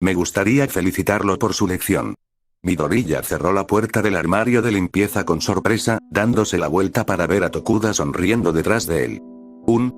Me gustaría felicitarlo por su lección. Midoriya cerró la puerta del armario de limpieza con sorpresa, dándose la vuelta para ver a Tokuda sonriendo detrás de él.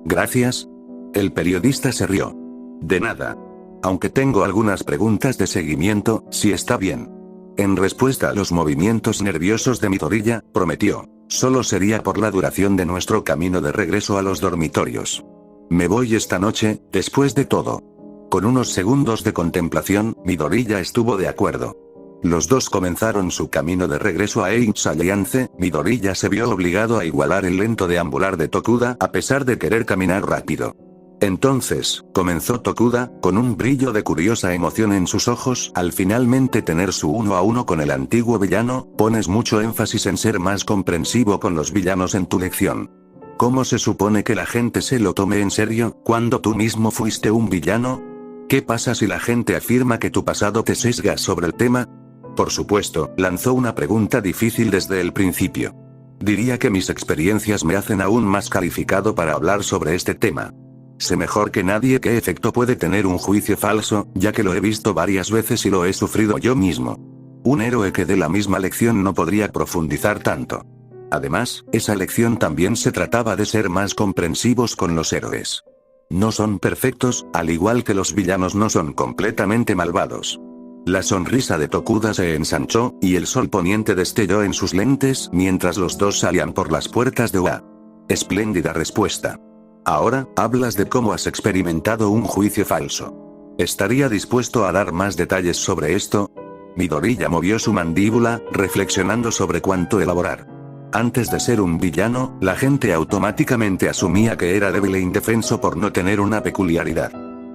Gracias. El periodista se rió. De nada. Aunque tengo algunas preguntas de seguimiento, si está bien. En respuesta a los movimientos nerviosos de Midoriya, prometió. Solo sería por la duración de nuestro camino de regreso a los dormitorios. Me voy esta noche, después de todo. Con unos segundos de contemplación, Midoriya estuvo de acuerdo. Los dos comenzaron su camino de regreso a Eights Alliance. Midoriya se vio obligado a igualar el lento deambular de Tokuda a pesar de querer caminar rápido. Entonces, comenzó Tokuda, con un brillo de curiosa emoción en sus ojos, al finalmente tener su 1 a 1 con el antiguo villano. Pones mucho énfasis en ser más comprensivo con los villanos en tu lección. ¿Cómo se supone que la gente se lo tome en serio, cuando tú mismo fuiste un villano? ¿Qué pasa si la gente afirma que tu pasado te sesga sobre el tema? Por supuesto, lanzó una pregunta difícil desde el principio. Diría que mis experiencias me hacen aún más calificado para hablar sobre este tema. Sé mejor que nadie qué efecto puede tener un juicio falso, ya que lo he visto varias veces y lo he sufrido yo mismo. Un héroe que dé la misma lección no podría profundizar tanto. Además, esa lección también se trataba de ser más comprensivos con los héroes. No son perfectos, al igual que los villanos no son completamente malvados. La sonrisa de Tokuda se ensanchó, y el sol poniente destelló en sus lentes mientras los dos salían por las puertas de UA. Espléndida respuesta. Ahora, hablas de cómo has experimentado un juicio falso. ¿Estaría dispuesto a dar más detalles sobre esto? Midoriya movió su mandíbula, reflexionando sobre cuánto elaborar. Antes de ser un villano, la gente automáticamente asumía que era débil e indefenso por no tener una peculiaridad.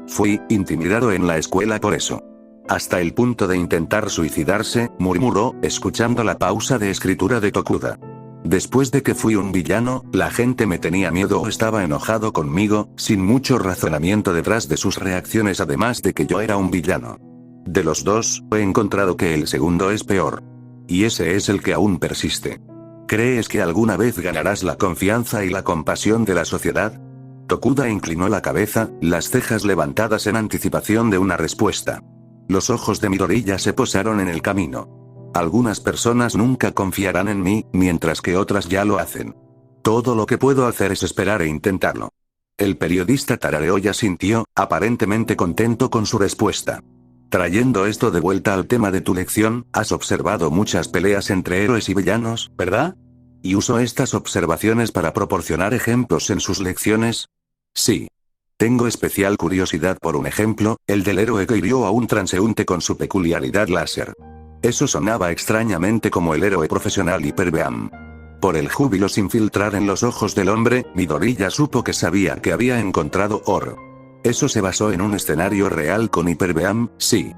Fui intimidado en la escuela por eso. Hasta el punto de intentar suicidarse, murmuró, escuchando la pausa de escritura de Tokuda. Después de que fui un villano, la gente me tenía miedo o estaba enojado conmigo, sin mucho razonamiento detrás de sus reacciones, además de que yo era un villano. De los dos, he encontrado que el segundo es peor. Y ese es el que aún persiste. ¿Crees que alguna vez ganarás la confianza y la compasión de la sociedad? Tokuda inclinó la cabeza, las cejas levantadas en anticipación de una respuesta. Los ojos de Midoriya se posaron en el camino. Algunas personas nunca confiarán en mí, mientras que otras ya lo hacen. Todo lo que puedo hacer es esperar e intentarlo. El periodista tarareó y asintió, aparentemente contento con su respuesta. Trayendo esto de vuelta al tema de tu lección, has observado muchas peleas entre héroes y villanos, ¿verdad? ¿Y usó estas observaciones para proporcionar ejemplos en sus lecciones? Sí. Tengo especial curiosidad por un ejemplo, el del héroe que hirió a un transeúnte con su peculiaridad láser. Eso sonaba extrañamente como el héroe profesional Hyper Beam. Por el júbilo sin filtrar en los ojos del hombre, Midoriya supo que sabía que había encontrado oro. Eso se basó en un escenario real con Hyper Beam, sí.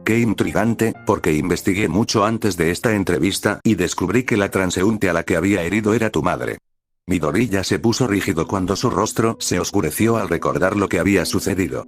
Qué intrigante, porque investigué mucho antes de esta entrevista y descubrí que la transeúnte a la que había herido era tu madre. Midoriya se puso rígido cuando su rostro se oscureció al recordar lo que había sucedido.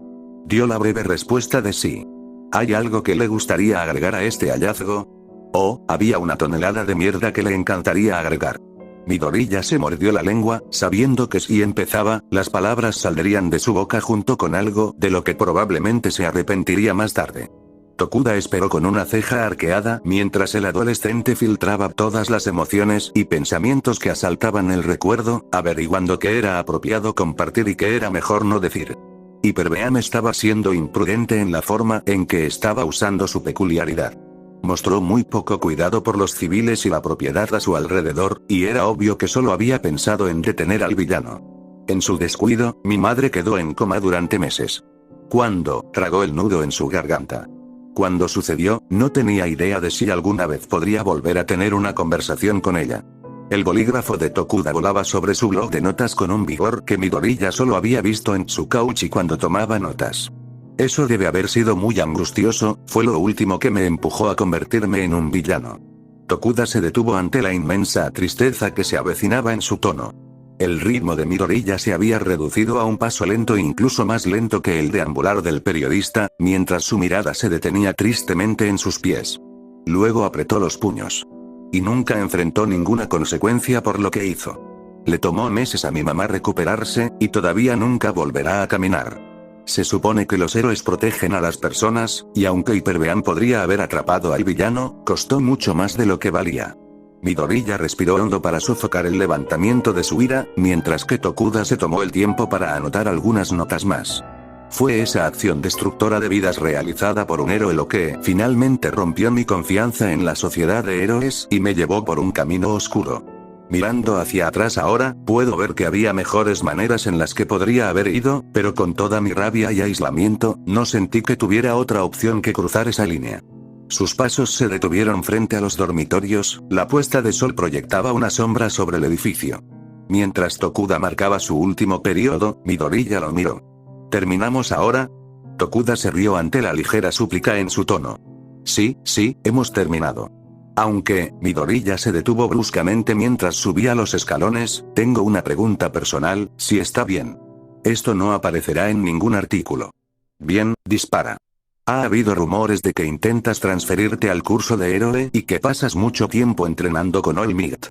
Dio la breve respuesta de sí. ¿Hay algo que le gustaría agregar a este hallazgo? Oh, había una tonelada de mierda que le encantaría agregar. Midoriya se mordió la lengua, sabiendo que si empezaba, las palabras saldrían de su boca junto con algo de lo que probablemente se arrepentiría más tarde. Tokuda esperó con una ceja arqueada mientras el adolescente filtraba todas las emociones y pensamientos que asaltaban el recuerdo, averiguando qué era apropiado compartir y qué era mejor no decir. Hyper Beam estaba siendo imprudente en la forma en que estaba usando su peculiaridad. Mostró muy poco cuidado por los civiles y la propiedad a su alrededor, y era obvio que solo había pensado en detener al villano. En su descuido, mi madre quedó en coma durante meses. Cuando tragó el nudo en su garganta. Cuando sucedió, no tenía idea de si alguna vez podría volver a tener una conversación con ella. El bolígrafo de Tokuda volaba sobre su blog de notas con un vigor que Midoriya solo había visto en Tsukauchi cuando tomaba notas. Eso debe haber sido muy angustioso, fue lo último que me empujó a convertirme en un villano. Tokuda se detuvo ante la inmensa tristeza que se avecinaba en su tono. El ritmo de Midoriya se había reducido a un paso lento, incluso más lento que el deambular del periodista, mientras su mirada se detenía tristemente en sus pies. Luego apretó los puños. Y nunca enfrentó ninguna consecuencia por lo que hizo. Le tomó meses a mi mamá recuperarse, y todavía nunca volverá a caminar. Se supone que los héroes protegen a las personas, y aunque Hyperbeam podría haber atrapado al villano, costó mucho más de lo que valía. Midoriya respiró hondo para sofocar el levantamiento de su ira, mientras que Tokuda se tomó el tiempo para anotar algunas notas más. Fue esa acción destructora de vidas realizada por un héroe lo que finalmente rompió mi confianza en la sociedad de héroes y me llevó por un camino oscuro. Mirando hacia atrás ahora, puedo ver que había mejores maneras en las que podría haber ido, pero con toda mi rabia y aislamiento, no sentí que tuviera otra opción que cruzar esa línea. Sus pasos se detuvieron frente a los dormitorios, la puesta de sol proyectaba una sombra sobre el edificio. Mientras Tokuda marcaba su último periodo, Midoriya lo miró. ¿Terminamos ahora? Tokuda se rió ante la ligera súplica en su tono. Sí, hemos terminado. Aunque, Midoriya se detuvo bruscamente mientras subía los escalones, tengo una pregunta personal, si está bien. Esto no aparecerá en ningún artículo. Bien, dispara. Ha habido rumores de que intentas transferirte al curso de héroe y que pasas mucho tiempo entrenando con All Might.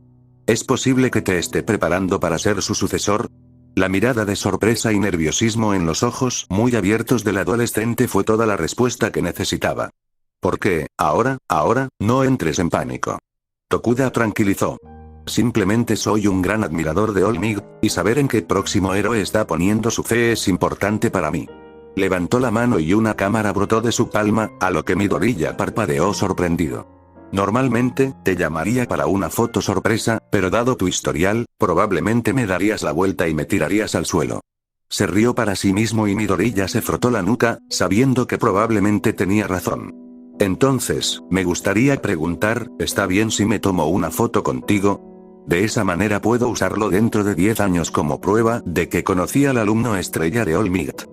¿Es posible que te esté preparando para ser su sucesor? La mirada de sorpresa y nerviosismo en los ojos muy abiertos del adolescente fue toda la respuesta que necesitaba. ¿Por qué, ahora, no entres en pánico? Tokuda tranquilizó. Simplemente soy un gran admirador de All Might, y saber en qué próximo héroe está poniendo su fe es importante para mí. Levantó la mano y una cámara brotó de su palma, a lo que Midoriya parpadeó sorprendido. Normalmente, te llamaría para una foto sorpresa, pero dado tu historial, probablemente me darías la vuelta y me tirarías al suelo. Se rió para sí mismo y Midoriya se frotó la nuca, sabiendo que probablemente tenía razón. Entonces, me gustaría preguntar, ¿está bien si me tomo una foto contigo? De esa manera puedo usarlo dentro de 10 años como prueba de que conocí al alumno estrella de All Might.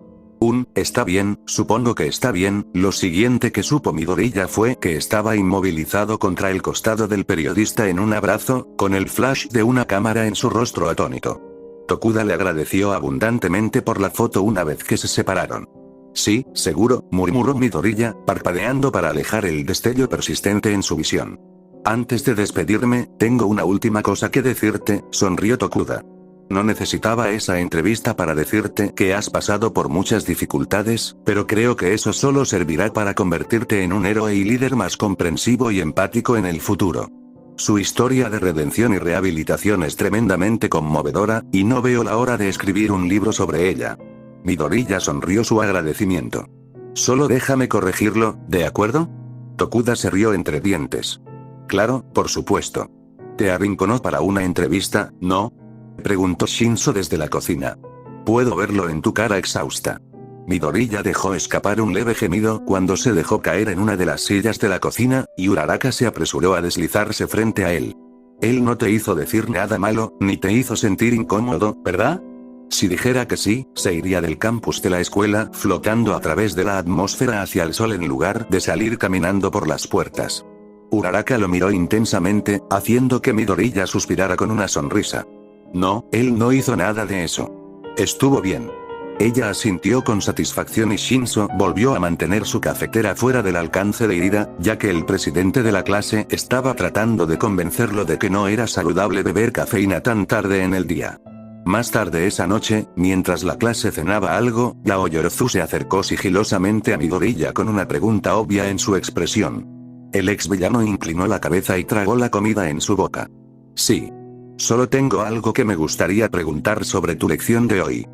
Está bien, supongo que está bien. Lo siguiente que supo Midoriya fue que estaba inmovilizado contra el costado del periodista en un abrazo, con el flash de una cámara en su rostro atónito. Tokuda le agradeció abundantemente por la foto una vez que se separaron. Sí, seguro, murmuró Midoriya, parpadeando para alejar el destello persistente en su visión. Antes de despedirme, tengo una última cosa que decirte, sonrió Tokuda. No necesitaba esa entrevista para decirte que has pasado por muchas dificultades, pero creo que eso solo servirá para convertirte en un héroe y líder más comprensivo y empático en el futuro. Su historia de redención y rehabilitación es tremendamente conmovedora, y no veo la hora de escribir un libro sobre ella. Midoriya sonrió su agradecimiento. Solo déjame corregirlo, ¿de acuerdo? Tokuda se rió entre dientes. Claro, por supuesto. ¿Te arrinconó para una entrevista, no? Preguntó Shinso desde la cocina. Puedo verlo en tu cara exhausta. Midoriya dejó escapar un leve gemido cuando se dejó caer en una de las sillas de la cocina, y Uraraka se apresuró a deslizarse frente a él. Él no te hizo decir nada malo, ni te hizo sentir incómodo, ¿verdad? Si dijera que sí, se iría del campus de la escuela, flotando a través de la atmósfera hacia el sol en lugar de salir caminando por las puertas. Uraraka lo miró intensamente, haciendo que Midoriya suspirara con una sonrisa. No, él no hizo nada de eso. Estuvo bien. Ella asintió con satisfacción y Shinso volvió a mantener su cafetera fuera del alcance de Irida, ya que el presidente de la clase estaba tratando de convencerlo de que no era saludable beber cafeína tan tarde en el día. Más tarde esa noche, mientras la clase cenaba algo, Yaoyorozu se acercó sigilosamente a Midoriya con una pregunta obvia en su expresión. El ex villano inclinó la cabeza y tragó la comida en su boca. Sí. Solo tengo algo que me gustaría preguntar sobre tu lección de hoy.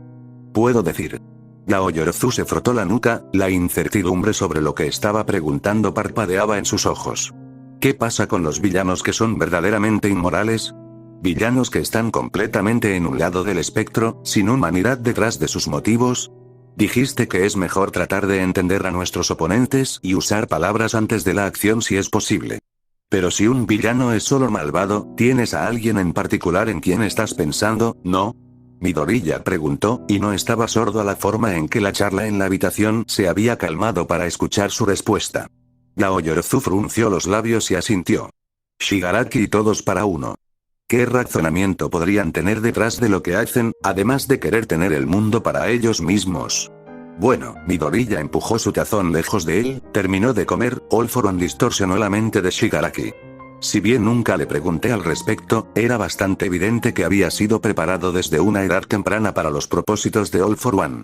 ¿Puedo decir? Yaoyorozu se frotó la nuca, la incertidumbre sobre lo que estaba preguntando parpadeaba en sus ojos. ¿Qué pasa con los villanos que son verdaderamente inmorales? ¿Villanos que están completamente en un lado del espectro, sin humanidad detrás de sus motivos? Dijiste que es mejor tratar de entender a nuestros oponentes y usar palabras antes de la acción si es posible. Pero si un villano es solo malvado, ¿tienes a alguien en particular en quien estás pensando, no? Midoriya preguntó, y no estaba sordo a la forma en que la charla en la habitación se había calmado para escuchar su respuesta. Yaoyorozu frunció los labios y asintió. Shigaraki y todos para uno. ¿Qué razonamiento podrían tener detrás de lo que hacen, además de querer tener el mundo para ellos mismos? Bueno, Midoriya empujó su tazón lejos de él, terminó de comer, All for One distorsionó la mente de Shigaraki. Si bien nunca le pregunté al respecto, era bastante evidente que había sido preparado desde una edad temprana para los propósitos de All for One.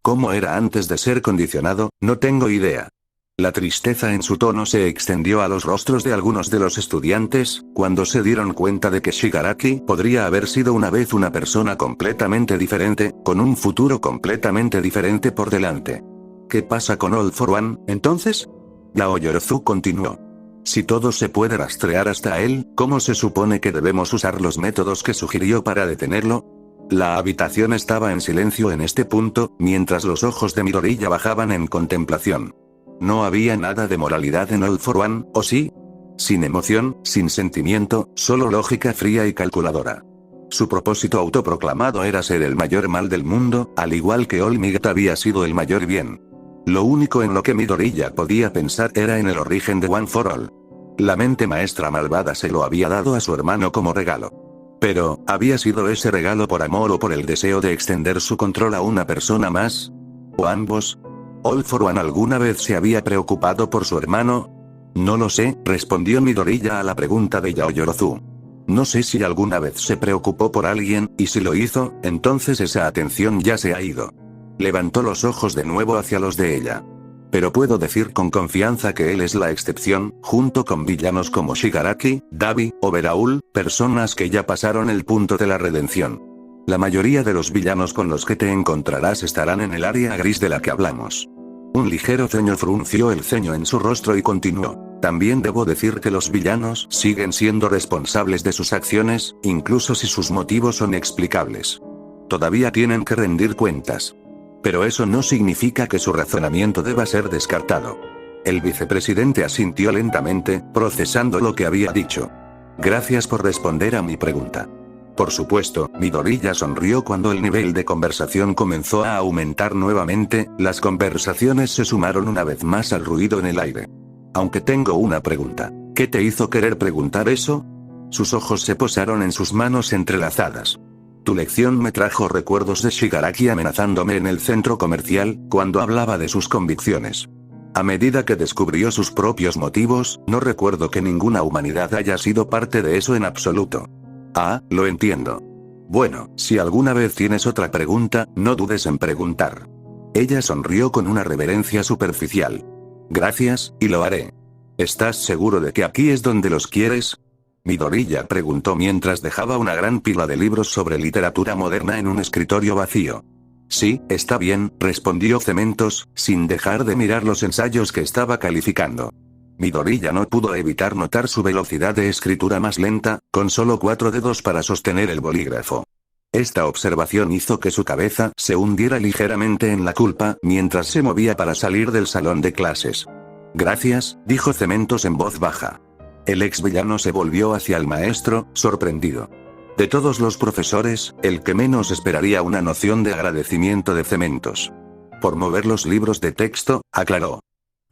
¿Cómo era antes de ser condicionado? No tengo idea. La tristeza en su tono se extendió a los rostros de algunos de los estudiantes, cuando se dieron cuenta de que Shigaraki podría haber sido una vez una persona completamente diferente, con un futuro completamente diferente por delante. ¿Qué pasa con All for One, entonces? Yaoyorozu continuó. Si todo se puede rastrear hasta él, ¿cómo se supone que debemos usar los métodos que sugirió para detenerlo? La habitación estaba en silencio en este punto, mientras los ojos de Midoriya bajaban en contemplación. No había nada de moralidad en All for One, ¿o sí? Sin emoción, sin sentimiento, solo lógica fría y calculadora. Su propósito autoproclamado era ser el mayor mal del mundo, al igual que All Might había sido el mayor bien. Lo único en lo que Midoriya podía pensar era en el origen de One for All. La mente maestra malvada se lo había dado a su hermano como regalo. Pero, ¿había sido ese regalo por amor o por el deseo de extender su control a una persona más? ¿O ambos? ¿All for One alguna vez se había preocupado por su hermano? No lo sé, respondió Midoriya a la pregunta de Yaoyorozu. No sé si alguna vez se preocupó por alguien, y si lo hizo, entonces esa atención ya se ha ido. Levantó los ojos de nuevo hacia los de ella. Pero puedo decir con confianza que él es la excepción, junto con villanos como Shigaraki, Dabi, Overhaul, personas que ya pasaron el punto de la redención. La mayoría de los villanos con los que te encontrarás estarán en el área gris de la que hablamos. Un ligero ceño frunció el ceño en su rostro y continuó. También debo decir que los villanos siguen siendo responsables de sus acciones, incluso si sus motivos son explicables. Todavía tienen que rendir cuentas. Pero eso no significa que su razonamiento deba ser descartado. El vicepresidente asintió lentamente, procesando lo que había dicho. Gracias por responder a mi pregunta. Por supuesto, Midoriya sonrió cuando el nivel de conversación comenzó a aumentar nuevamente, las conversaciones se sumaron una vez más al ruido en el aire. Aunque tengo una pregunta. ¿Qué te hizo querer preguntar eso? Sus ojos se posaron en sus manos entrelazadas. Tu lección me trajo recuerdos de Shigaraki amenazándome en el centro comercial, cuando hablaba de sus convicciones. A medida que descubrió sus propios motivos, no recuerdo que ninguna humanidad haya sido parte de eso en absoluto. Ah, lo entiendo. Bueno, si alguna vez tienes otra pregunta, no dudes en preguntar. Ella sonrió con una reverencia superficial. Gracias, y lo haré. ¿Estás seguro de que aquí es donde los quieres? Midoriya preguntó mientras dejaba una gran pila de libros sobre literatura moderna en un escritorio vacío. Sí, está bien, respondió Cementos, sin dejar de mirar los ensayos que estaba calificando. Midoriya no pudo evitar notar su velocidad de escritura más lenta, con solo 4 dedos para sostener el bolígrafo. Esta observación hizo que su cabeza se hundiera ligeramente en la culpa, mientras se movía para salir del salón de clases. Gracias, dijo Cementos en voz baja. El ex villano se volvió hacia el maestro, sorprendido. De todos los profesores, el que menos esperaría una noción de agradecimiento de Cementos. Por mover los libros de texto, aclaró.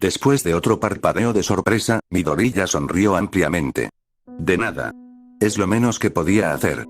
Después de otro parpadeo de sorpresa, Midoriya sonrió ampliamente. De nada. Es lo menos que podía hacer.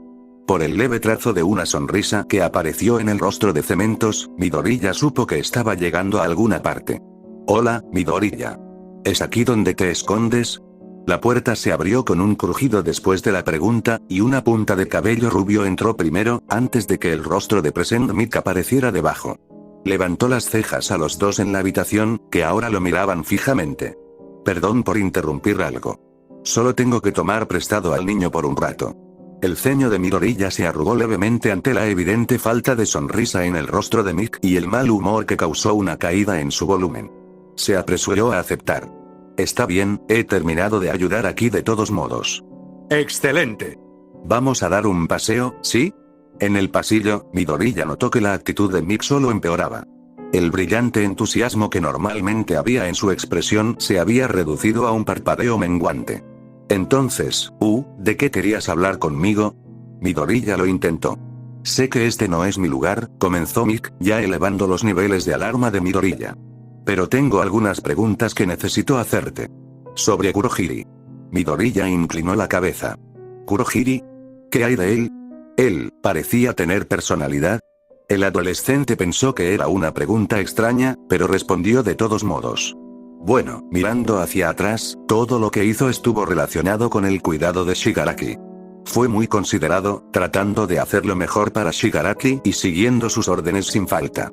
Por el leve trazo de una sonrisa que apareció en el rostro de Cementos, Midoriya supo que estaba llegando a alguna parte. Hola, Midoriya. ¿Es aquí donde te escondes? La puerta se abrió con un crujido después de la pregunta, y una punta de cabello rubio entró primero, antes de que el rostro de Present Mic apareciera debajo. Levantó las cejas a los dos en la habitación, que ahora lo miraban fijamente. Perdón por interrumpir algo. Solo tengo que tomar prestado al niño por un rato. El ceño de Midoriya se arrugó levemente ante la evidente falta de sonrisa en el rostro de Mick y el mal humor que causó una caída en su volumen. Se apresuró a aceptar. Está bien, he terminado de ayudar aquí de todos modos. ¡Excelente! ¿Vamos a dar un paseo, sí? En el pasillo, Midoriya notó que la actitud de Mick solo empeoraba. El brillante entusiasmo que normalmente había en su expresión se había reducido a un parpadeo menguante. Entonces, ¿de qué querías hablar conmigo? Midoriya lo intentó. Sé que este no es mi lugar, comenzó Mick, ya elevando los niveles de alarma de Midoriya. Pero tengo algunas preguntas que necesito hacerte. Sobre Kurohiri. Midoriya inclinó la cabeza. ¿Kurohiri? ¿Qué hay de él? Él parecía tener personalidad. El adolescente pensó que era una pregunta extraña, pero respondió de todos modos. Bueno, mirando hacia atrás, todo lo que hizo estuvo relacionado con el cuidado de Shigaraki. Fue muy considerado, tratando de hacerlo mejor para Shigaraki y siguiendo sus órdenes sin falta.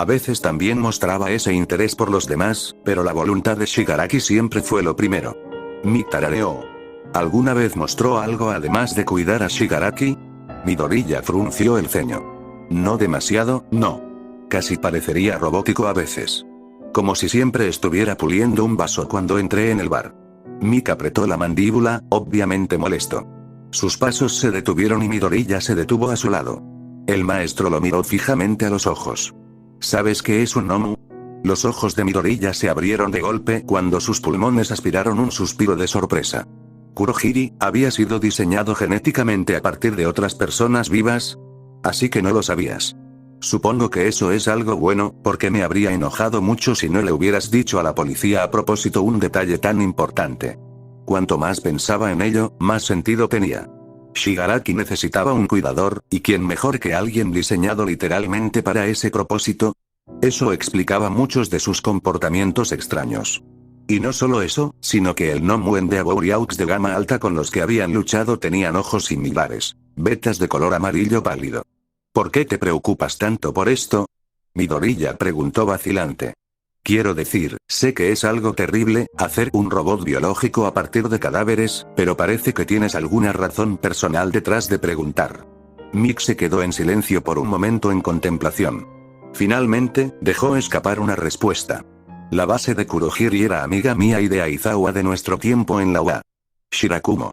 A veces también mostraba ese interés por los demás, pero la voluntad de Shigaraki siempre fue lo primero. Mick tarareó. ¿Alguna vez mostró algo además de cuidar a Shigaraki? Midoriya frunció el ceño. No demasiado, no. Casi parecería robótico a veces. Como si siempre estuviera puliendo un vaso cuando entré en el bar. Mick apretó la mandíbula, obviamente molesto. Sus pasos se detuvieron y Midoriya se detuvo a su lado. El maestro lo miró fijamente a los ojos. ¿Sabes qué es un Nomu? Los ojos de Midoriya se abrieron de golpe cuando sus pulmones aspiraron un suspiro de sorpresa. ¿Kurohiri había sido diseñado genéticamente a partir de otras personas vivas? Así que no lo sabías. Supongo que eso es algo bueno, porque me habría enojado mucho si no le hubieras dicho a la policía a propósito un detalle tan importante. Cuanto más pensaba en ello, más sentido tenía. Shigaraki necesitaba un cuidador, ¿y quién mejor que alguien diseñado literalmente para ese propósito? Eso explicaba muchos de sus comportamientos extraños. Y no solo eso, sino que el Nomuen de Abouriaux de gama alta con los que habían luchado tenían ojos similares, vetas de color amarillo pálido. ¿Por qué te preocupas tanto por esto? Midoriya preguntó vacilante. Quiero decir, sé que es algo terrible, hacer un robot biológico a partir de cadáveres, pero parece que tienes alguna razón personal detrás de preguntar. Mick se quedó en silencio por un momento en contemplación. Finalmente, dejó escapar una respuesta. La base de Kurohiri era amiga mía y de Aizawa de nuestro tiempo en la UA. Shirakumo.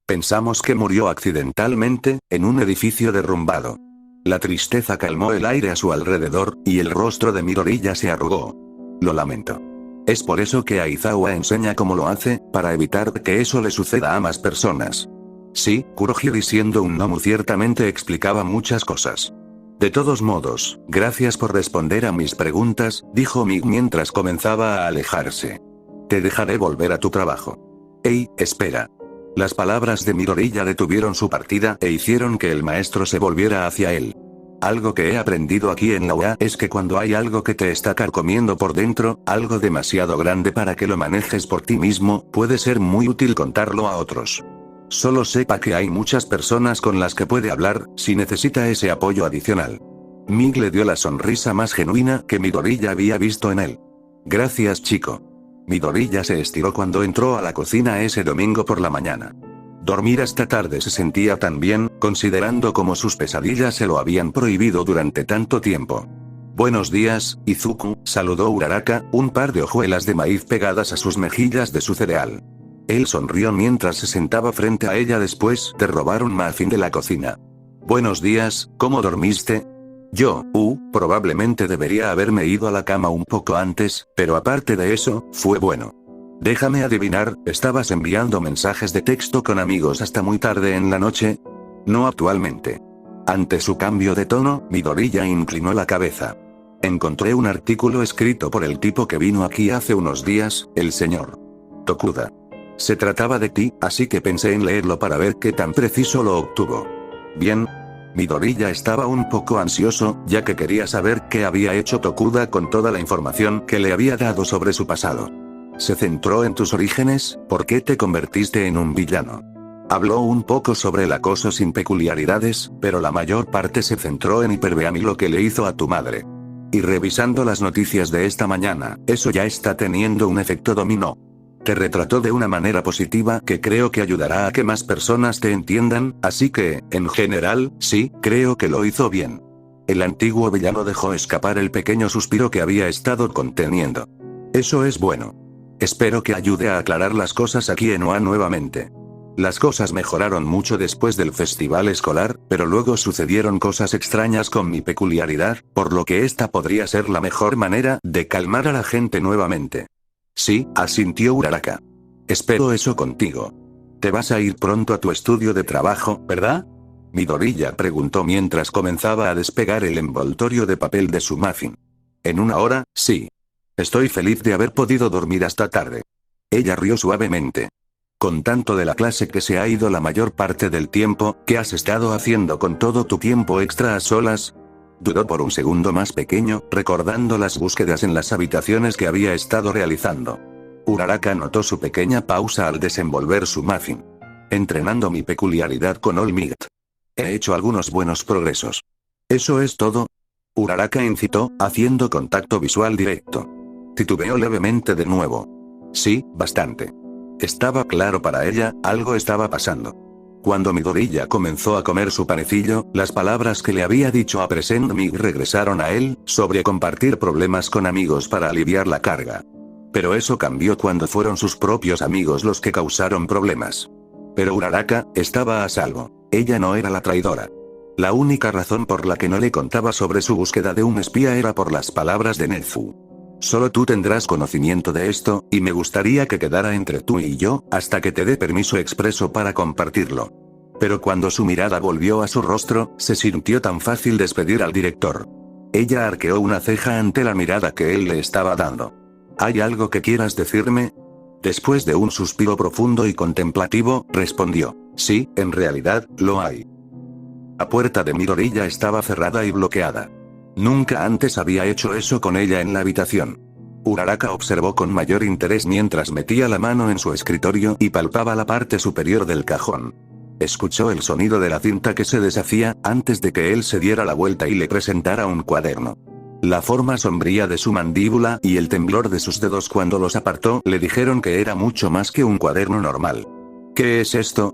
Pensamos que murió accidentalmente, en un edificio derrumbado. La tristeza calmó el aire a su alrededor, y el rostro de Midoriya se arrugó. Lo lamento. Es por eso que Aizawa enseña cómo lo hace, para evitar que eso le suceda a más personas. Sí, Kurohiri siendo un Nomu ciertamente explicaba muchas cosas. De todos modos, gracias por responder a mis preguntas, dijo Mick mientras comenzaba a alejarse. Te dejaré volver a tu trabajo. Ey, espera. Las palabras de Midoriya detuvieron su partida e hicieron que el maestro se volviera hacia él. Algo que he aprendido aquí en la UA es que cuando hay algo que te está carcomiendo por dentro, algo demasiado grande para que lo manejes por ti mismo, puede ser muy útil contarlo a otros. Solo sepa que hay muchas personas con las que puede hablar, si necesita ese apoyo adicional. Mick le dio la sonrisa más genuina que Midoriya había visto en él. Gracias, chico. Midoriya se estiró cuando entró a la cocina ese domingo por la mañana. Dormir hasta tarde se sentía tan bien, considerando cómo sus pesadillas se lo habían prohibido durante tanto tiempo. Buenos días, Izuku, saludó Uraraka, un par de hojuelas de maíz pegadas a sus mejillas de su cereal. Él sonrió mientras se sentaba frente a ella después de robar un muffin de la cocina. Buenos días, ¿cómo dormiste? Yo, probablemente debería haberme ido a la cama un poco antes, pero aparte de eso, fue bueno. Déjame adivinar, ¿estabas enviando mensajes de texto con amigos hasta muy tarde en la noche? No actualmente. Ante su cambio de tono, Midoriya inclinó la cabeza. Encontré un artículo escrito por el tipo que vino aquí hace unos días, el señor Tokuda. Se trataba de ti, así que pensé en leerlo para ver qué tan preciso lo obtuvo. Bien. Midoriya estaba un poco ansioso, ya que quería saber qué había hecho Tokuda con toda la información que le había dado sobre su pasado. ¿Se centró en tus orígenes? ¿Por qué te convertiste en un villano? Habló un poco sobre el acoso sin peculiaridades, pero la mayor parte se centró en Hyperbeam y lo que le hizo a tu madre. Y revisando las noticias de esta mañana, eso ya está teniendo un efecto dominó. Te retrató de una manera positiva que creo que ayudará a que más personas te entiendan, así que, en general, sí, creo que lo hizo bien. El antiguo villano dejó escapar el pequeño suspiro que había estado conteniendo. Eso es bueno. Espero que ayude a aclarar las cosas aquí en OA nuevamente. Las cosas mejoraron mucho después del festival escolar, pero luego sucedieron cosas extrañas con mi peculiaridad, por lo que esta podría ser la mejor manera de calmar a la gente nuevamente. Sí, asintió Uraraka. Espero eso contigo. Te vas a ir pronto a tu estudio de trabajo, ¿verdad? Midoriya preguntó mientras comenzaba a despegar el envoltorio de papel de su muffin. En una hora, sí. Estoy feliz de haber podido dormir hasta tarde. Ella rió suavemente. Con tanto de la clase que se ha ido la mayor parte del tiempo, ¿qué has estado haciendo con todo tu tiempo extra a solas? Dudó por un segundo más pequeño, recordando las búsquedas en las habitaciones que había estado realizando. Uraraka notó su pequeña pausa al desenvolver su muffin. Entrenando mi peculiaridad con All Might. He hecho algunos buenos progresos. ¿Eso es todo? Uraraka incitó, haciendo contacto visual directo. Titubeó levemente de nuevo. Sí, bastante. Estaba claro para ella, algo estaba pasando. Cuando Midoriya comenzó a comer su panecillo, las palabras que le había dicho a Present Mig regresaron a él, sobre compartir problemas con amigos para aliviar la carga. Pero eso cambió cuando fueron sus propios amigos los que causaron problemas. Pero Uraraka estaba a salvo. Ella no era la traidora. La única razón por la que no le contaba sobre su búsqueda de un espía era por las palabras de Nezu. Solo tú tendrás conocimiento de esto, y me gustaría que quedara entre tú y yo, hasta que te dé permiso expreso para compartirlo. Pero cuando su mirada volvió a su rostro, se sintió tan fácil despedir al director. Ella arqueó una ceja ante la mirada que él le estaba dando. ¿Hay algo que quieras decirme? Después de un suspiro profundo y contemplativo, respondió. Sí, en realidad, lo hay. La puerta de Midoriya estaba cerrada y bloqueada. Nunca antes había hecho eso con ella en la habitación. Uraraka observó con mayor interés mientras metía la mano en su escritorio y palpaba la parte superior del cajón. Escuchó el sonido de la cinta que se deshacía, antes de que él se diera la vuelta y le presentara un cuaderno. La forma sombría de su mandíbula y el temblor de sus dedos cuando los apartó le dijeron que era mucho más que un cuaderno normal. ¿Qué es esto?,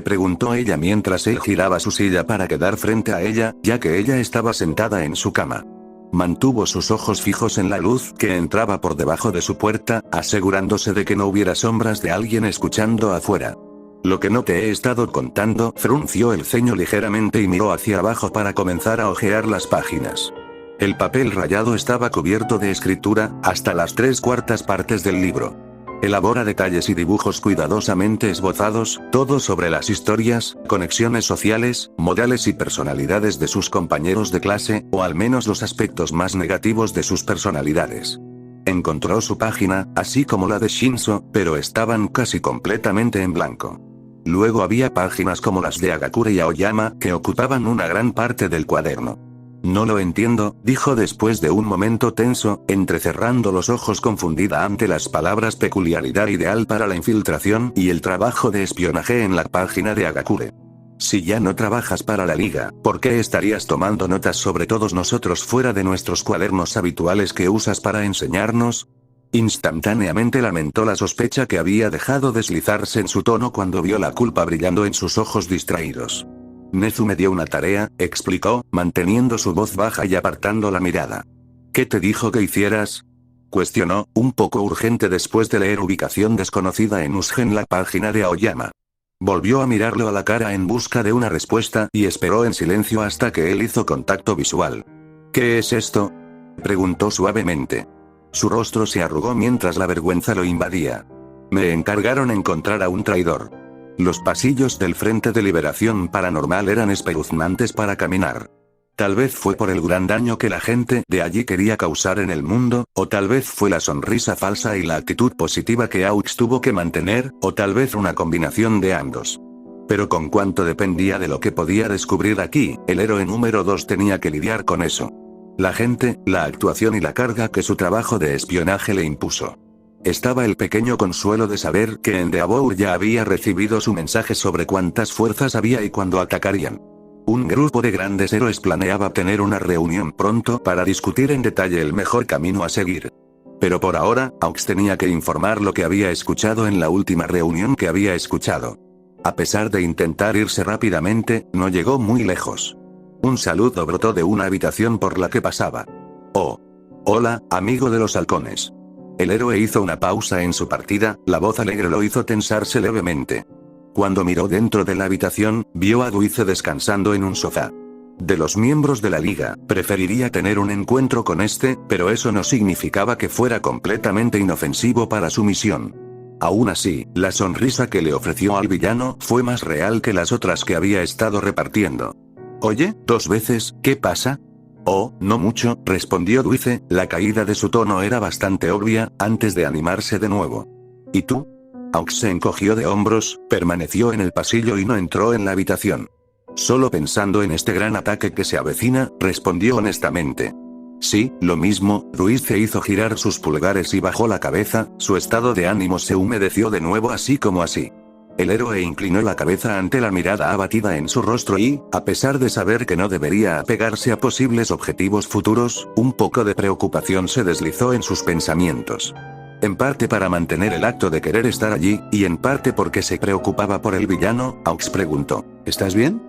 preguntó ella mientras él giraba su silla para quedar frente a ella, ya que ella estaba sentada en su cama. Mantuvo sus ojos fijos en la luz que entraba por debajo de su puerta, asegurándose de que no hubiera sombras de alguien escuchando afuera. Lo que no te he estado contando, frunció el ceño ligeramente y miró hacia abajo para comenzar a hojear las páginas. El papel rayado estaba cubierto de escritura, hasta las 3/4 partes del libro. Elabora detalles y dibujos cuidadosamente esbozados, todo sobre las historias, conexiones sociales, modales y personalidades de sus compañeros de clase, o al menos los aspectos más negativos de sus personalidades. Encontró su página, así como la de Shinzo, pero estaban casi completamente en blanco. Luego había páginas como las de Agakure y Aoyama, que ocupaban una gran parte del cuaderno. No lo entiendo, dijo después de un momento tenso, entrecerrando los ojos confundida ante las palabras peculiaridad ideal para la infiltración y el trabajo de espionaje en la página de Agakure. Si ya no trabajas para la liga, ¿por qué estarías tomando notas sobre todos nosotros fuera de nuestros cuadernos habituales que usas para enseñarnos? Instantáneamente lamentó la sospecha que había dejado deslizarse en su tono cuando vio la culpa brillando en sus ojos distraídos. Nezu me dio una tarea, explicó, manteniendo su voz baja y apartando la mirada. ¿Qué te dijo que hicieras?, cuestionó, un poco urgente después de leer ubicación desconocida en Usge en la página de Aoyama. Volvió a mirarlo a la cara en busca de una respuesta y esperó en silencio hasta que él hizo contacto visual. ¿Qué es esto?, preguntó suavemente. Su rostro se arrugó mientras la vergüenza lo invadía. Me encargaron encontrar a un traidor. Los pasillos del Frente de Liberación Paranormal eran espeluznantes para caminar. Tal vez fue por el gran daño que la gente de allí quería causar en el mundo, o tal vez fue la sonrisa falsa y la actitud positiva que Aux tuvo que mantener, o tal vez una combinación de ambos. Pero con cuanto dependía de lo que podía descubrir aquí, el héroe número 2 tenía que lidiar con eso. La gente, la actuación y la carga que su trabajo de espionaje le impuso. Estaba el pequeño consuelo de saber que Endeavor ya había recibido su mensaje sobre cuántas fuerzas había y cuándo atacarían. Un grupo de grandes héroes planeaba tener una reunión pronto para discutir en detalle el mejor camino a seguir. Pero por ahora, Aux tenía que informar lo que había escuchado en la última reunión que había escuchado. A pesar de intentar irse rápidamente, no llegó muy lejos. Un saludo brotó de una habitación por la que pasaba. Oh. Hola, amigo de los halcones. El héroe hizo una pausa en su partida, la voz alegre lo hizo tensarse levemente. Cuando miró dentro de la habitación, vio a Duice descansando en un sofá. De los miembros de la liga, preferiría tener un encuentro con este, pero eso no significaba que fuera completamente inofensivo para su misión. Aún así, la sonrisa que le ofreció al villano fue más real que las otras que había estado repartiendo. Oye, 2 veces, ¿qué pasa? Oh, no mucho, respondió Duice, la caída de su tono era bastante obvia, antes de animarse de nuevo. ¿Y tú? Aux se encogió de hombros, permaneció en el pasillo y no entró en la habitación. Solo pensando en este gran ataque que se avecina, respondió honestamente. Sí, lo mismo, Duice hizo girar sus pulgares y bajó la cabeza, su estado de ánimo se humedeció de nuevo así como así. El héroe inclinó la cabeza ante la mirada abatida en su rostro y, a pesar de saber que no debería apegarse a posibles objetivos futuros, un poco de preocupación se deslizó en sus pensamientos. En parte para mantener el acto de querer estar allí, y en parte porque se preocupaba por el villano, Aux preguntó, ¿estás bien?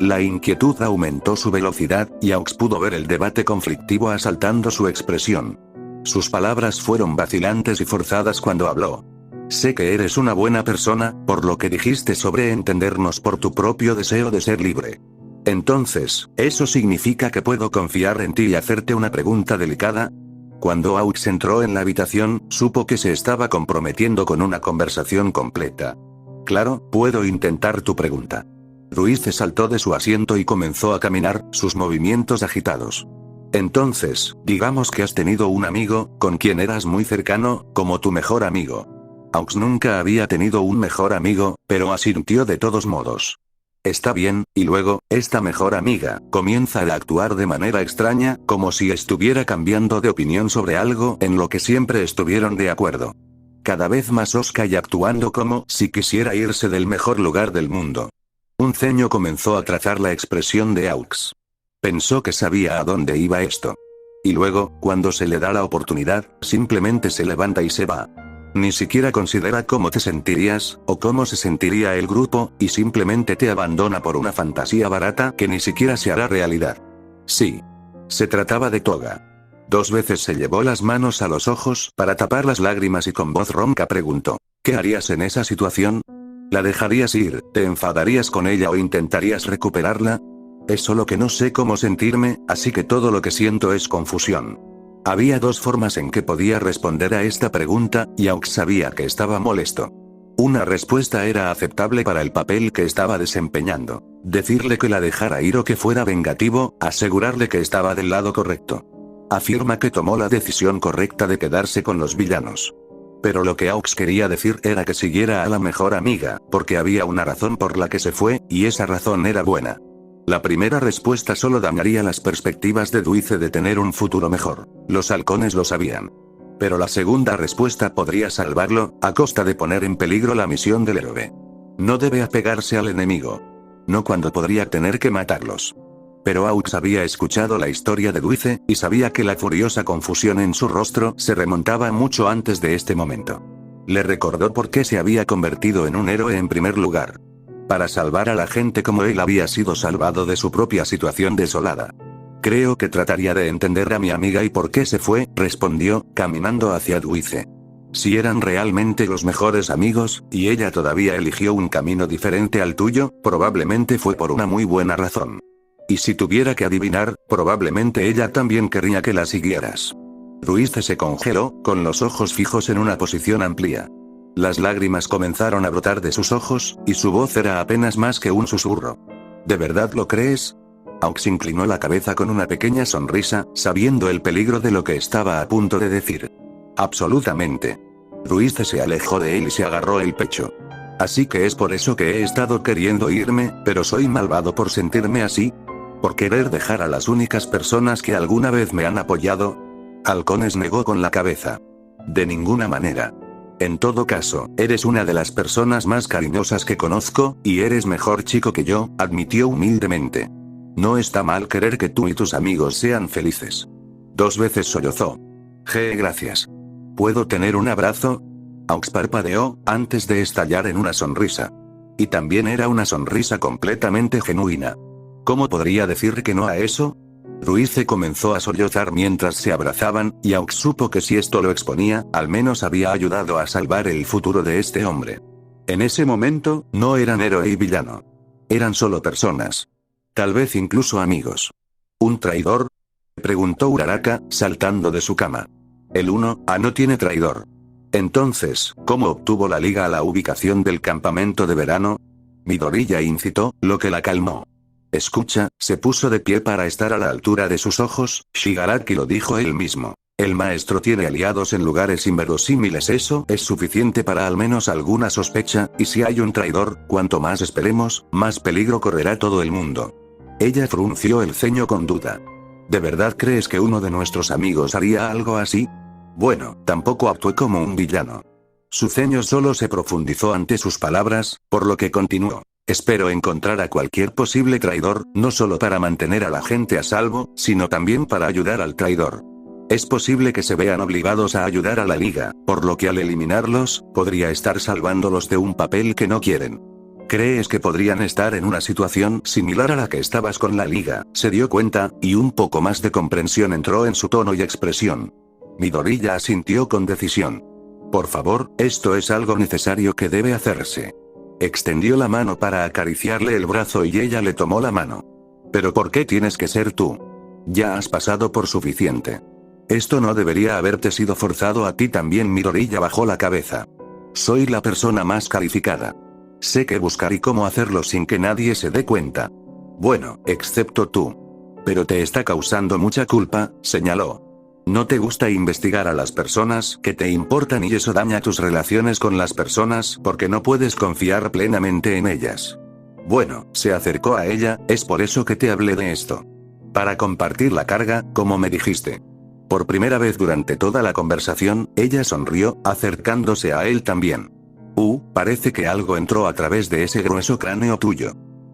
La inquietud aumentó su velocidad, y Aux pudo ver el debate conflictivo asaltando su expresión. Sus palabras fueron vacilantes y forzadas cuando habló. Sé que eres una buena persona, por lo que dijiste sobre entendernos por tu propio deseo de ser libre. Entonces, ¿eso significa que puedo confiar en ti y hacerte una pregunta delicada? Cuando Aux entró en la habitación, supo que se estaba comprometiendo con una conversación completa. Claro, puedo intentar tu pregunta. Ruiz saltó de su asiento y comenzó a caminar, sus movimientos agitados. Entonces, digamos que has tenido un amigo, con quien eras muy cercano, como tu mejor amigo. Aux nunca había tenido un mejor amigo, pero asintió de todos modos. Está bien, y luego, esta mejor amiga, comienza a actuar de manera extraña, como si estuviera cambiando de opinión sobre algo en lo que siempre estuvieron de acuerdo. Cada vez más osca y actuando como si quisiera irse del mejor lugar del mundo. Un ceño comenzó a trazar la expresión de Aux. Pensó que sabía a dónde iba esto. Y luego, cuando se le da la oportunidad, simplemente se levanta y se va. Ni siquiera considera cómo te sentirías, o cómo se sentiría el grupo, y simplemente te abandona por una fantasía barata que ni siquiera se hará realidad. Sí. Se trataba de Toga. 2 veces se llevó las manos a los ojos para tapar las lágrimas y con voz ronca preguntó, ¿qué harías en esa situación? ¿La dejarías ir, te enfadarías con ella o intentarías recuperarla? Es solo que no sé cómo sentirme, así que todo lo que siento es confusión. Había 2 formas en que podía responder a esta pregunta, y Aux sabía que estaba molesto. Una respuesta era aceptable para el papel que estaba desempeñando. Decirle que la dejara ir o que fuera vengativo, asegurarle que estaba del lado correcto. Afirma que tomó la decisión correcta de quedarse con los villanos. Pero lo que Aux quería decir era que siguiera a la mejor amiga, porque había una razón por la que se fue, y esa razón era buena. La primera respuesta solo dañaría las perspectivas de Dulce de tener un futuro mejor. Los halcones lo sabían. Pero la segunda respuesta podría salvarlo, a costa de poner en peligro la misión del héroe. No debe apegarse al enemigo. No cuando podría tener que matarlos. Pero Aux había escuchado la historia de Dulce, y sabía que la furiosa confusión en su rostro se remontaba mucho antes de este momento. Le recordó por qué se había convertido en un héroe en primer lugar. Para salvar a la gente como él había sido salvado de su propia situación desolada. Creo que trataría de entender a mi amiga y por qué se fue, respondió, caminando hacia Dulce. Si eran realmente los mejores amigos, y ella todavía eligió un camino diferente al tuyo, probablemente fue por una muy buena razón. Y si tuviera que adivinar, probablemente ella también querría que la siguieras. Dulce se congeló, con los ojos fijos en una posición amplia. Las lágrimas comenzaron a brotar de sus ojos, y su voz era apenas más que un susurro. ¿De verdad lo crees? Aux inclinó la cabeza con una pequeña sonrisa, sabiendo el peligro de lo que estaba a punto de decir. Absolutamente. Dulce se alejó de él y se agarró el pecho. Así que es por eso que he estado queriendo irme, pero soy malvado por sentirme así. ¿Por querer dejar a las únicas personas que alguna vez me han apoyado? Halcones negó con la cabeza. De ninguna manera. En todo caso, eres una de las personas más cariñosas que conozco, y eres mejor chico que yo, admitió humildemente. No está mal querer que tú y tus amigos sean felices. 2 veces sollozó. Gracias. ¿Puedo tener un abrazo? Aux parpadeó, antes de estallar en una sonrisa. Y también era una sonrisa completamente genuina. ¿Cómo podría decir que no a eso? Dulce comenzó a sollozar mientras se abrazaban, y Aux supo que si esto lo exponía, al menos había ayudado a salvar el futuro de este hombre. En ese momento, no eran héroe y villano. Eran solo personas. Tal vez incluso amigos. ¿Un traidor? Preguntó Uraraka, saltando de su cama. El 1A no tiene traidor. Entonces, ¿cómo obtuvo la liga a la ubicación del campamento de verano? Midoriya incitó, lo que la calmó. Escucha, se puso de pie para estar a la altura de sus ojos, Shigaraki lo dijo él mismo. El maestro tiene aliados en lugares inverosímiles, eso es suficiente para al menos alguna sospecha, y si hay un traidor, cuanto más esperemos, más peligro correrá todo el mundo. Ella frunció el ceño con duda. ¿De verdad crees que uno de nuestros amigos haría algo así? Bueno, tampoco actué como un villano. Su ceño solo se profundizó ante sus palabras, por lo que continuó. Espero encontrar a cualquier posible traidor, no solo para mantener a la gente a salvo, sino también para ayudar al traidor. Es posible que se vean obligados a ayudar a la Liga, por lo que al eliminarlos, podría estar salvándolos de un papel que no quieren. ¿Crees que podrían estar en una situación similar a la que estabas con la Liga? Se dio cuenta, y un poco más de comprensión entró en su tono y expresión. Midoriya asintió con decisión. Por favor, esto es algo necesario que debe hacerse. Extendió la mano para acariciarle el brazo y ella le tomó la mano. ¿Pero por qué tienes que ser tú? Ya has pasado por suficiente. Esto no debería haberte sido forzado a ti también. Midoriya bajó la cabeza. Soy la persona más calificada. Sé qué buscar y cómo hacerlo sin que nadie se dé cuenta. Bueno, excepto tú. Pero te está causando mucha culpa, señaló. No te gusta investigar a las personas que te importan y eso daña tus relaciones con las personas porque no puedes confiar plenamente en ellas. Bueno, se acercó a ella, es por eso que te hablé de esto. Para compartir la carga, como me dijiste. Por primera vez durante toda la conversación, ella sonrió, acercándose a él también. Parece que algo entró a través de ese grueso cráneo tuyo.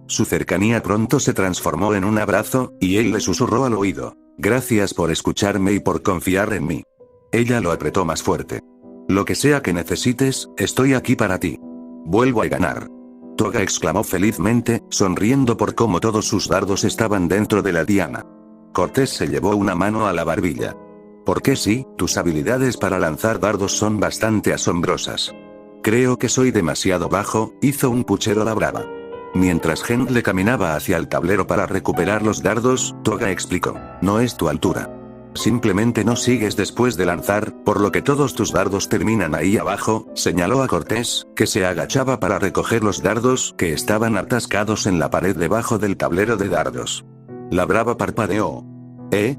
Su cercanía pronto se transformó en un abrazo, y él le susurró al oído. Gracias por escucharme y por confiar en mí. Ella lo apretó más fuerte. Lo que sea que necesites, estoy aquí para ti. Vuelvo a ganar. Toga exclamó felizmente, sonriendo por cómo todos sus dardos estaban dentro de la diana. Cortés se llevó una mano a la barbilla. Porque sí, tus habilidades para lanzar dardos son bastante asombrosas. Creo que soy demasiado bajo, hizo un puchero la brava. Mientras Gendle caminaba hacia el tablero para recuperar los dardos, Toga explicó. No es tu altura. Simplemente no sigues después de lanzar, por lo que todos tus dardos terminan ahí abajo, señaló a Cortés, que se agachaba para recoger los dardos que estaban atascados en la pared debajo del tablero de dardos. La brava parpadeó.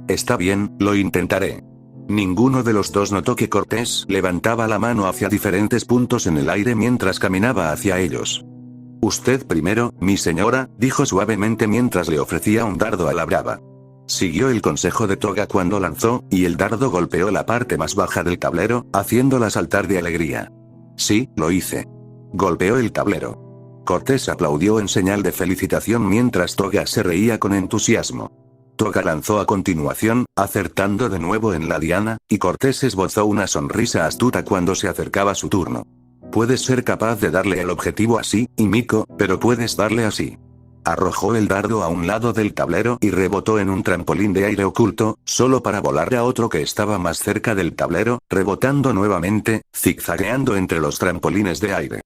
Está bien, lo intentaré. Ninguno de los dos notó que Cortés levantaba la mano hacia diferentes puntos en el aire mientras caminaba hacia ellos. Usted primero, mi señora, dijo suavemente mientras le ofrecía un dardo a la brava. Siguió el consejo de Toga cuando lanzó, y el dardo golpeó la parte más baja del tablero, haciéndola saltar de alegría. Sí, lo hice. Golpeó el tablero. Cortés aplaudió en señal de felicitación mientras Toga se reía con entusiasmo. Toga lanzó a continuación, acertando de nuevo en la diana, y Cortés esbozó una sonrisa astuta cuando se acercaba su turno. Puedes ser capaz de darle el objetivo así, Himiko, pero puedes darle así. Arrojó el dardo a un lado del tablero y rebotó en un trampolín de aire oculto, solo para volar a otro que estaba más cerca del tablero, rebotando nuevamente, zigzagueando entre los trampolines de aire.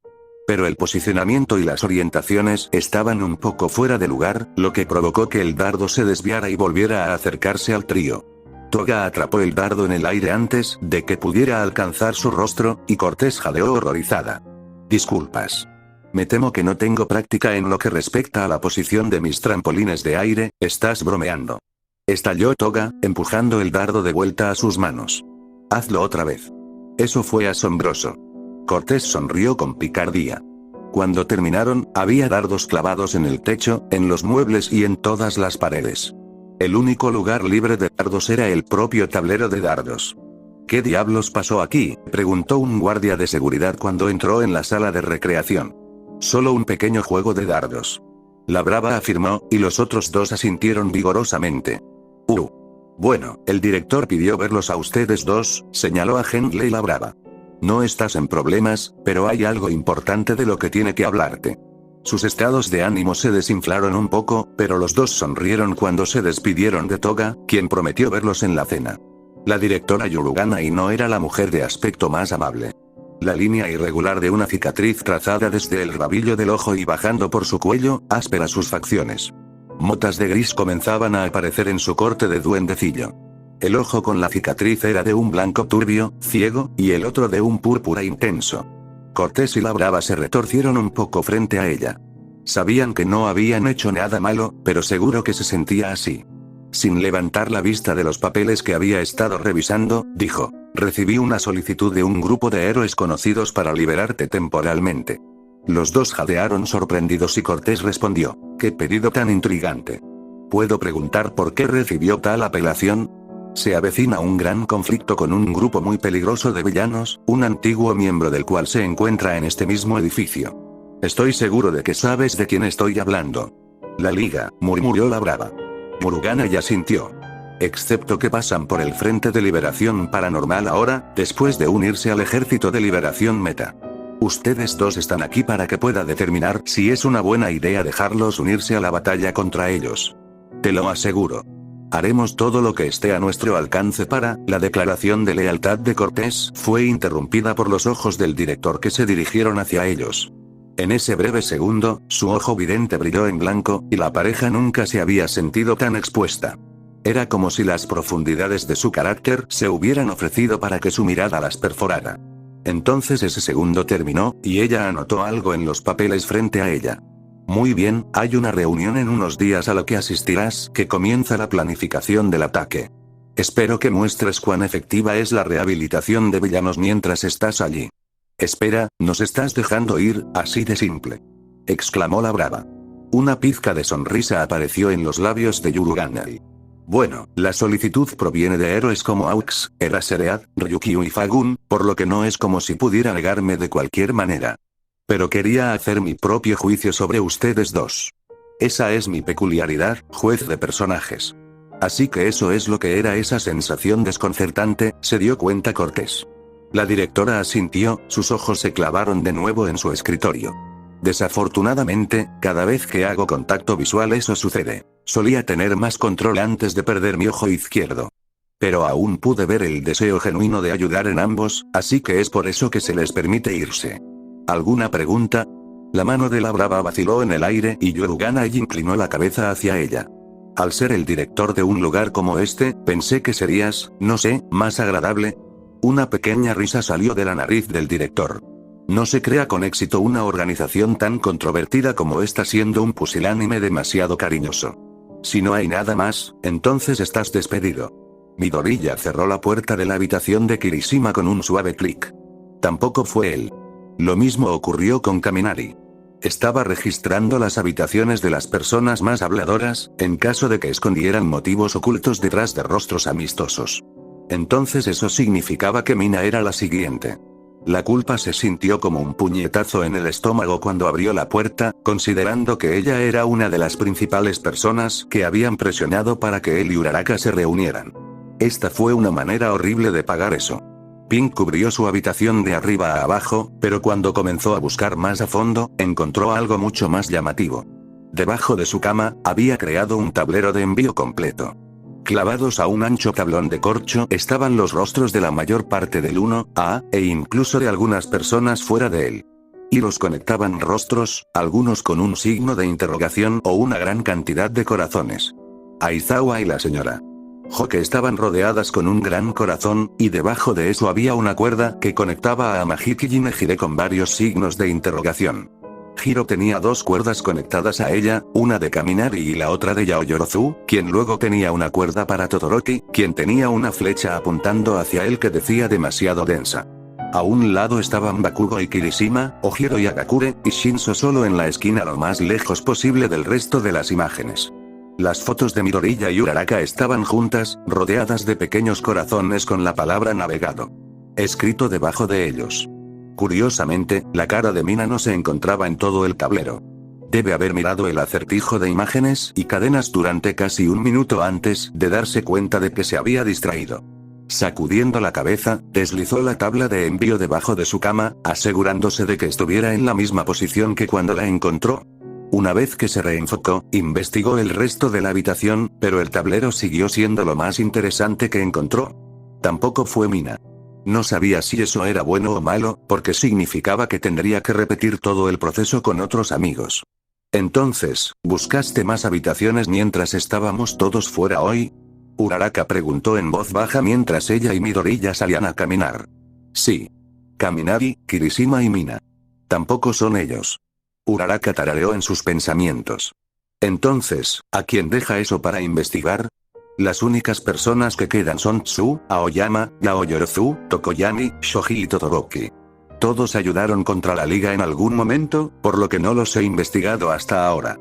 Pero el posicionamiento y las orientaciones estaban un poco fuera de lugar, lo que provocó que el dardo se desviara y volviera a acercarse al trío. Toga atrapó el dardo en el aire antes de que pudiera alcanzar su rostro, y Cortés jadeó horrorizada. Disculpas. Me temo que no tengo práctica en lo que respecta a la posición de mis trampolines de aire, estás bromeando. Estalló Toga, empujando el dardo de vuelta a sus manos. Hazlo otra vez. Eso fue asombroso. Cortés sonrió con picardía. Cuando terminaron, había dardos clavados en el techo, en los muebles y en todas las paredes. El único lugar libre de dardos era el propio tablero de dardos. ¿Qué diablos pasó aquí?, preguntó un guardia de seguridad cuando entró en la sala de recreación. Solo un pequeño juego de dardos. La brava afirmó, y los otros dos asintieron vigorosamente. Bueno, el director pidió verlos a ustedes dos, señaló a Gendle la brava. No estás en problemas, pero hay algo importante de lo que tiene que hablarte. Sus estados de ánimo se desinflaron un poco, pero los dos sonrieron cuando se despidieron de Toga, quien prometió verlos en la cena. La directora Yurugana y no era la mujer de aspecto más amable. La línea irregular de una cicatriz trazada desde el rabillo del ojo y bajando por su cuello, áspera sus facciones. Motas de gris comenzaban a aparecer en su corte de duendecillo. El ojo con la cicatriz era de un blanco turbio, ciego, y el otro de un púrpura intenso. Cortés y la brava se retorcieron un poco frente a ella. Sabían que no habían hecho nada malo, pero seguro que se sentía así. Sin levantar la vista de los papeles que había estado revisando, dijo, recibí una solicitud de un grupo de héroes conocidos para liberarte temporalmente. Los dos jadearon sorprendidos y Cortés respondió, ¿qué pedido tan intrigante? ¿Puedo preguntar por qué recibió tal apelación? Se avecina un gran conflicto con un grupo muy peligroso de villanos, un antiguo miembro del cual se encuentra en este mismo edificio. Estoy seguro de que sabes de quién estoy hablando. La Liga, murmuró la Brava. Murugana ya sintió. Excepto que pasan por el Frente de Liberación Paranormal ahora, después de unirse al Ejército de Liberación Meta. Ustedes dos están aquí para que pueda determinar si es una buena idea dejarlos unirse a la batalla contra ellos. Te lo aseguro. Haremos todo lo que esté a nuestro alcance para. La declaración de lealtad de Cortés fue interrumpida por los ojos del director que se dirigieron hacia ellos. En ese breve segundo, su ojo vidente brilló en blanco, y la pareja nunca se había sentido tan expuesta. Era como si las profundidades de su carácter se hubieran ofrecido para que su mirada las perforara. Entonces ese segundo terminó, y ella anotó algo en los papeles frente a ella. Muy bien, hay una reunión en unos días a la que asistirás, que comienza la planificación del ataque. Espero que muestres cuán efectiva es la rehabilitación de villanos mientras estás allí. Espera, nos estás dejando ir, así de simple. Exclamó la Brava. Una pizca de sonrisa apareció en los labios de Yuruganai. Bueno, la solicitud proviene de héroes como Aux, Eraseread, Ryukyu y Fagun, por lo que no es como si pudiera negarme de cualquier manera. Pero quería hacer mi propio juicio sobre ustedes dos. Esa es mi peculiaridad, juez de personajes. Así que eso es lo que era esa sensación desconcertante, se dio cuenta Cortés. La directora asintió, sus ojos se clavaron de nuevo en su escritorio. Desafortunadamente, cada vez que hago contacto visual eso sucede. Solía tener más control antes de perder mi ojo izquierdo. Pero aún pude ver el deseo genuino de ayudar en ambos, así que es por eso que se les permite irse. ¿Alguna pregunta? La mano de la Brava vaciló en el aire y Yuruganai inclinó la cabeza hacia ella. Al ser el director de un lugar como este, pensé que serías, no sé, más agradable. Una pequeña risa salió de la nariz del director. No se crea con éxito una organización tan controvertida como esta siendo un pusilánime demasiado cariñoso. Si no hay nada más, entonces estás despedido. Midoriya cerró la puerta de la habitación de Kirishima con un suave clic. Tampoco fue él. Lo mismo ocurrió con Kaminari. Estaba registrando las habitaciones de las personas más habladoras, en caso de que escondieran motivos ocultos detrás de rostros amistosos. Entonces eso significaba que Mina era la siguiente. La culpa se sintió como un puñetazo en el estómago cuando abrió la puerta, considerando que ella era una de las principales personas que habían presionado para que él y Uraraka se reunieran. Esta fue una manera horrible de pagar eso. Pink cubrió su habitación de arriba a abajo, pero cuando comenzó a buscar más a fondo, encontró algo mucho más llamativo. Debajo de su cama, había creado un tablero de envío completo. Clavados a un ancho tablón de corcho estaban los rostros de la mayor parte del 1A, e incluso de algunas personas fuera de él. Y los conectaban rostros, algunos con un signo de interrogación o una gran cantidad de corazones. Aizawa y la señora Hoke estaban rodeadas con un gran corazón, y debajo de eso había una cuerda que conectaba a Mahiki y Nejire con varios signos de interrogación. Hiro tenía dos cuerdas conectadas a ella, una de Kaminari y la otra de Yaoyorozu, quien luego tenía una cuerda para Todoroki, quien tenía una flecha apuntando hacia él que decía demasiado densa. A un lado estaban Bakugo y Kirishima, Ojiro y Agakure, y Shinso solo en la esquina lo más lejos posible del resto de las imágenes. Las fotos de Midoriya y Uraraka estaban juntas, rodeadas de pequeños corazones con la palabra navegado escrito debajo de ellos. Curiosamente, la cara de Mina no se encontraba en todo el tablero. Debe haber mirado el acertijo de imágenes y cadenas durante casi un minuto antes de darse cuenta de que se había distraído. Sacudiendo la cabeza, deslizó la tabla de envío debajo de su cama, asegurándose de que estuviera en la misma posición que cuando la encontró. Una vez que se reenfocó, investigó el resto de la habitación, pero el tablero siguió siendo lo más interesante que encontró. Tampoco fue Mina. No sabía si eso era bueno o malo, porque significaba que tendría que repetir todo el proceso con otros amigos. Entonces, ¿buscaste más habitaciones mientras estábamos todos fuera hoy? Uraraka preguntó en voz baja mientras ella y Midoriya salían a caminar. Sí. Kaminari, Kirishima y Mina. Tampoco son ellos. Uraraka tarareó en sus pensamientos. Entonces, ¿a quién deja eso para investigar? Las únicas personas que quedan son Tsu, Aoyama, Yaoyorozu, Tokoyami, Shoji y Todoroki. Todos ayudaron contra la liga en algún momento, por lo que no los he investigado hasta ahora.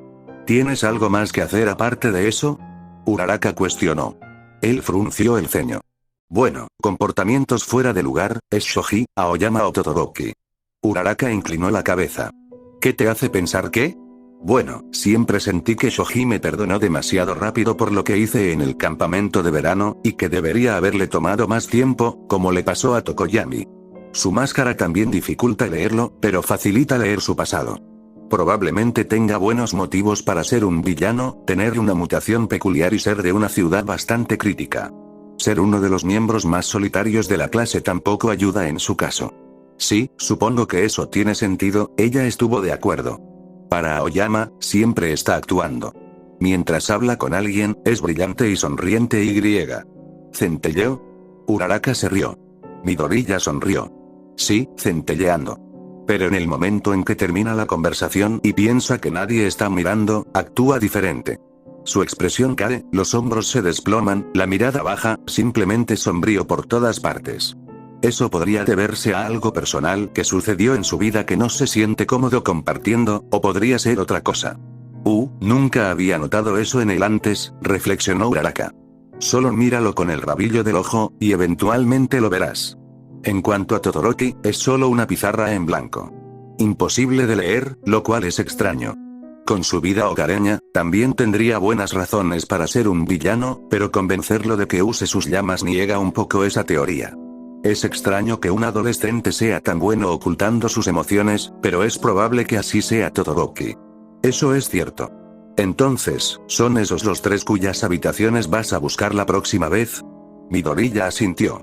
¿Tienes algo más que hacer aparte de eso? Uraraka cuestionó. Él frunció el ceño. Bueno, comportamientos fuera de lugar, ¿es Shoji, Aoyama o Todoroki? Uraraka inclinó la cabeza. ¿Qué te hace pensar qué? Bueno, siempre sentí que Shoji me perdonó demasiado rápido por lo que hice en el campamento de verano, y que debería haberle tomado más tiempo, como le pasó a Tokoyami. Su máscara también dificulta leerlo, pero facilita leer su pasado. Probablemente tenga buenos motivos para ser un villano, tener una mutación peculiar y ser de una ciudad bastante crítica. Ser uno de los miembros más solitarios de la clase tampoco ayuda en su caso. Sí, supongo que eso tiene sentido, ella estuvo de acuerdo. Para Aoyama, siempre está actuando. Mientras habla con alguien, es brillante y sonriente y griega. ¿Centelleó? Uraraka se rió. Midoriya sonrió. Sí, centelleando. Pero en el momento en que termina la conversación y piensa que nadie está mirando, actúa diferente. Su expresión cae, los hombros se desploman, la mirada baja, simplemente sombrío por todas partes. Eso podría deberse a algo personal que sucedió en su vida que no se siente cómodo compartiendo, o podría ser otra cosa. Nunca había notado eso en él antes, reflexionó Uraraka. Solo míralo con el rabillo del ojo, y eventualmente lo verás. En cuanto a Todoroki, es solo una pizarra en blanco. Imposible de leer, lo cual es extraño. Con su vida hogareña, también tendría buenas razones para ser un villano, pero convencerlo de que use sus llamas niega un poco esa teoría. Es extraño que un adolescente sea tan bueno ocultando sus emociones, pero es probable que así sea Todoroki. Eso es cierto. Entonces, ¿son esos los tres cuyas habitaciones vas a buscar la próxima vez? Midoriya asintió.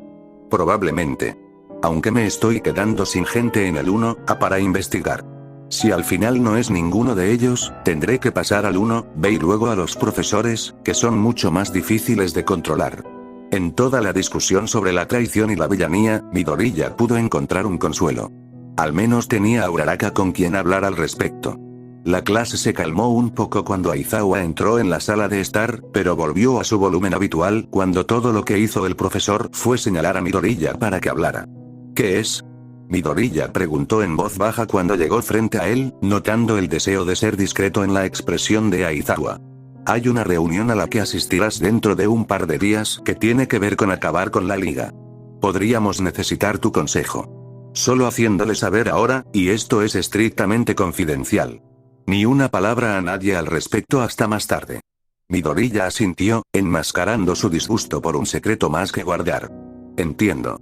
Probablemente. Aunque me estoy quedando sin gente en el 1A para investigar. Si al final no es ninguno de ellos, tendré que pasar al 1B y luego a los profesores, que son mucho más difíciles de controlar. En toda la discusión sobre la traición y la villanía, Midoriya pudo encontrar un consuelo. Al menos tenía a Uraraka con quien hablar al respecto. La clase se calmó un poco cuando Aizawa entró en la sala de estar, pero volvió a su volumen habitual cuando todo lo que hizo el profesor fue señalar a Midoriya para que hablara. ¿Qué es? Midoriya preguntó en voz baja cuando llegó frente a él, notando el deseo de ser discreto en la expresión de Aizawa. Hay una reunión a la que asistirás dentro de un par de días que tiene que ver con acabar con la liga. Podríamos necesitar tu consejo. Solo haciéndole saber ahora, y esto es estrictamente confidencial. Ni una palabra a nadie al respecto hasta más tarde. Midoriya asintió, enmascarando su disgusto por un secreto más que guardar. Entiendo.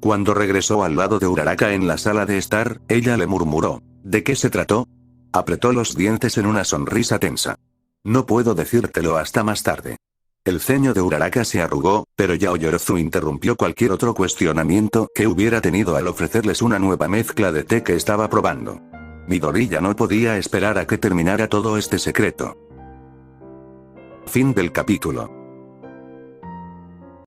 Cuando regresó al lado de Uraraka en la sala de estar, ella le murmuró. ¿De qué se trató? Apretó los dientes en una sonrisa tensa. No puedo decírtelo hasta más tarde. El ceño de Uraraka se arrugó, pero Yaoyorozu interrumpió cualquier otro cuestionamiento que hubiera tenido al ofrecerles una nueva mezcla de té que estaba probando. Midoriya no podía esperar a que terminara todo este secreto. Fin del capítulo.